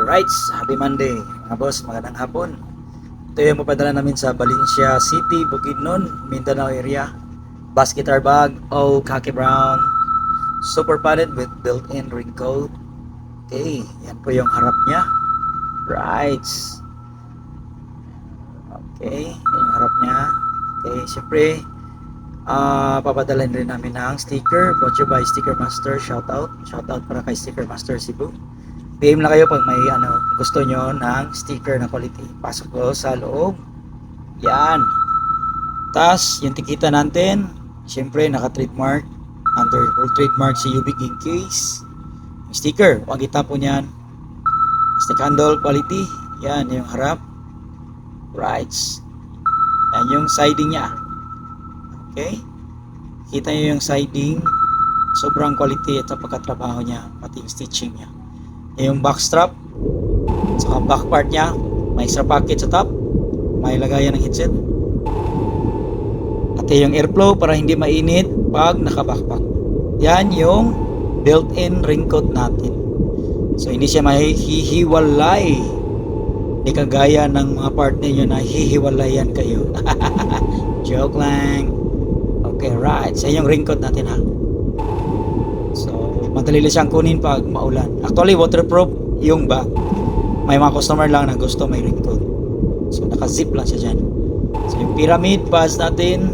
Alright, happy Monday mga boss, magandang hapon. Ito yung mapadala namin sa Valencia City, Bukidnon, Mindanao area. Basketar bag, all khaki brown, super padded with built-in ring coat. Okay, yan po yung harap niya. Right. Okay, yan yung harap niya. Okay, syempre, papadalhin rin namin ng sticker. Brought to you by Sticker Master. Shoutout para kay Sticker Master Cebu. PM lang kayo pag may gusto nyo ng sticker na quality. Pasok ko sa loob. Yan. Tas yung tikita natin, syempre naka-trademark. Under trademark si UB King Case. Yung sticker, huwag itapon yan. Stick handle quality. Yan yung harap. Right. Yan yung siding niya. Okay. Kita nyo yung siding. Sobrang quality at sa pagkatrabaho niya. Pati yung stitching niya. Yung back strap saka back part nya, may extra pocket sa top, may lagayan ng headset, at yung airflow para hindi mainit pag naka-backpack. Yan yung built-in ring coat natin, so hindi siya mahihiwalay, hindi kagaya ng mga partner nyo na hihiwalayan kayo. Joke lang. Okay, right, so yung ring coat natin ha. So madali lang siyang kunin pag maulan. Actually, waterproof yung bag. May mga customer lang na gusto may raincoat. So, naka-zip lang siya dyan. So, yung pyramid pads natin,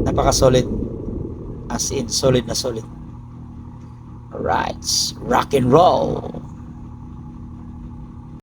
napaka-solid. As in, solid na solid. Alright. Rock and roll.